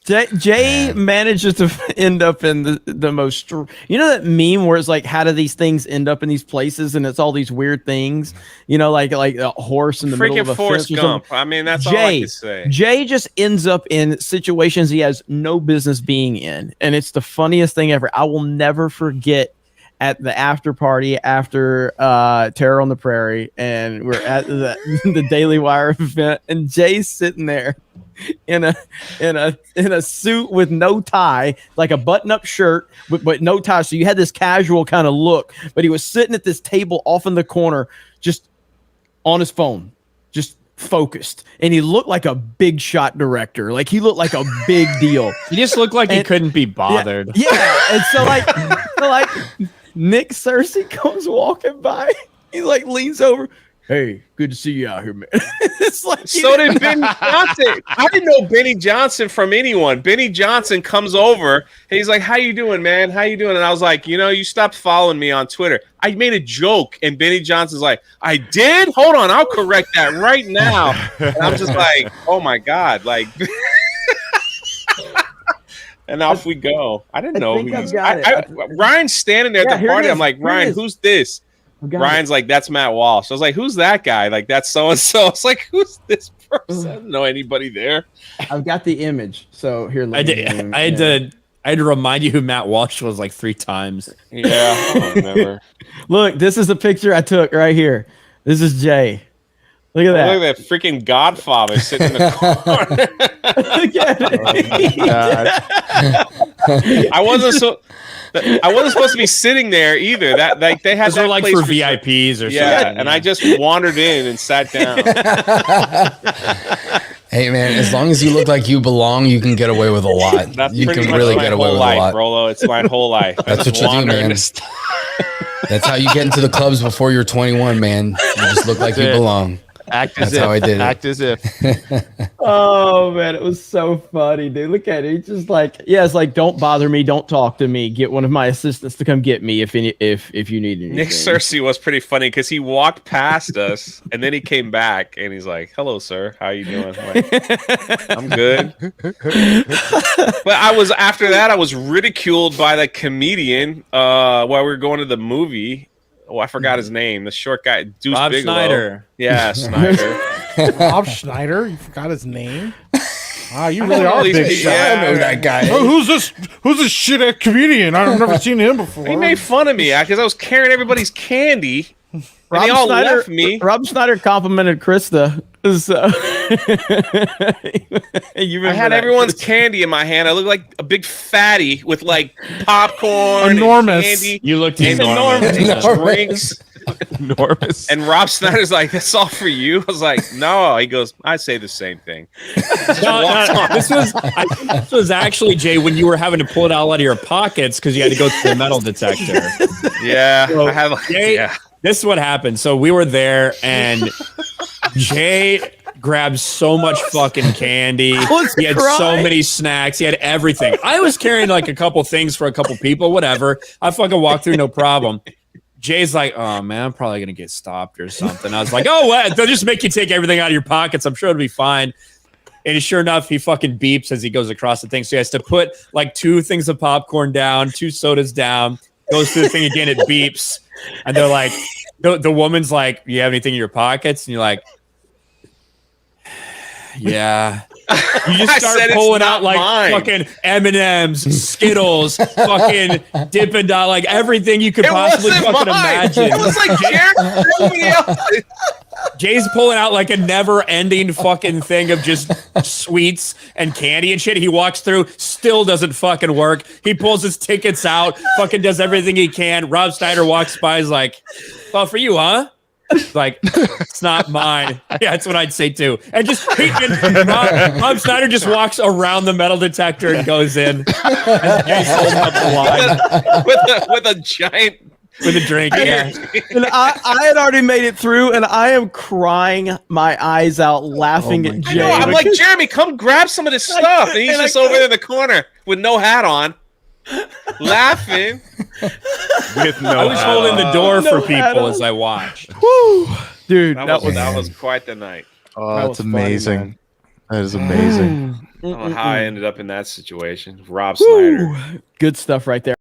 Jay manages to end up in the most. You know that meme where it's like, how do these things end up in these places? And it's all these weird things. You know, like a horse in the middle of a Forrest fence. Gump. I mean, that's all I can say. Jay just ends up in situations he has no business being in, and it's the funniest thing ever. I will never forget at the after party after Terror on the Prairie, and we're at the Daily Wire event, and Jay's sitting there in a suit with no tie, like a button-up shirt, but no tie. So you had this casual kind of look, but he was sitting at this table off in the corner, just on his phone, just focused, and he looked like a big shot director. Like he looked like a big deal. He just looked like he couldn't be bothered. Yeah. And so like Nick Cersei comes walking by. He like leans over. Hey, good to see you out here, man. It's like so did Benny Johnson. I didn't know Benny Johnson from anyone. Benny Johnson comes over and he's like, "How you doing, man? How you doing?" And I was like, you stopped following me on Twitter. I made a joke, and Benny Johnson's like, "I did? Hold on, I'll correct that right now." And I'm just like, "Oh my god!" Like, and off we go. I didn't know who he's. Ryan's standing there at the party. I'm like, Ryan, who's this? Ryan's like, that's Matt Walsh. I was like, who's that guy? Like, that's so-and-so. I was like, who's this person? I don't know anybody there. I've got the image. So here, I had to remind you who Matt Walsh was like 3 times. Yeah, I don't remember. Look, this is the picture I took right here. This is Jay. Look at that. Look at that freaking Godfather sitting in the corner. Look at it. I wasn't supposed to be sitting there either. That like they had that like for VIPs or something. And I just wandered in and sat down. Hey man, as long as you look like you belong, you can get away with a lot. That's you can really get away with a lot. Rolo. It's my whole life. That's what you do, man. That's how you get into the clubs before you're 21, man. You just look like you belong. That's how I did it. Act as if. Oh man, it was so funny, dude. Look at it. He's just like, it's like, don't bother me, don't talk to me. Get one of my assistants to come get me if you need anything. Nick Cersei was pretty funny because he walked past us and then he came back and he's like, "Hello, sir. How you doing?" I'm like, "I'm good." But after that I was ridiculed by the comedian while we were going to the movie. Oh, I forgot his name. The short guy, Deuce Rob Bigelow. Schneider. Yeah, Snyder. Rob Schneider? You forgot his name? Wow, you really are big shot. I know that guy. Oh, who's this shit comedian? I've never seen him before. He made fun of me because I was carrying everybody's candy. And they all left me. Rob Schneider complimented Krista. So I had everyone's candy in my hand. I looked like a big fatty with like popcorn, enormous. And candy. You looked enormous. Drinks. Enormous. And Rob Snyder's like, "That's all for you." I was like, "No." He goes, "I say the same thing." This was actually, Jay, when you were having to pull it out of your pockets because you had to go through the metal detector. Yeah, so, I had Jay, this is what happened. So we were there, and Jay grabbed so much fucking candy. He had so many snacks. He had everything. I was carrying like a couple things for a couple people, whatever. I fucking walked through, no problem. Jay's like, "Oh man, I'm probably gonna get stopped or something." I was like, "Oh, what? They'll just make you take everything out of your pockets. I'm sure it'll be fine." And sure enough, he fucking beeps as he goes across the thing. So he has to put like 2 things of popcorn down, 2 sodas down, goes through the thing again, it beeps. And they're like, the woman's like, "You have anything in your pockets?" And you're like, "Yeah." You just start pulling out like fucking M&M's, Skittles, fucking Dippin' Dot, like everything you could possibly fucking imagine. It was like Jared. Jay's pulling out like a never-ending fucking thing of just sweets and candy and shit. He walks through, still doesn't fucking work. He pulls his tickets out, fucking does everything he can. Rob Schneider walks by, is like, "Well, for you, huh?" Like, "It's not mine." Yeah, that's what I'd say too. And just Rob Schneider just walks around the metal detector and goes in. And Jay's holding up the line with a giant. With a drink, yeah. And I had already made it through, and I am crying my eyes out, laughing at Jay. I'm like, "Jeremy, come grab some of this stuff." And he's just over there in the corner with no hat on, laughing. I was holding the door for people as I watched. Woo. Dude, that was quite the night. Oh, that's amazing. That is amazing. I don't know how I ended up in that situation. Rob Snyder. Good stuff right there.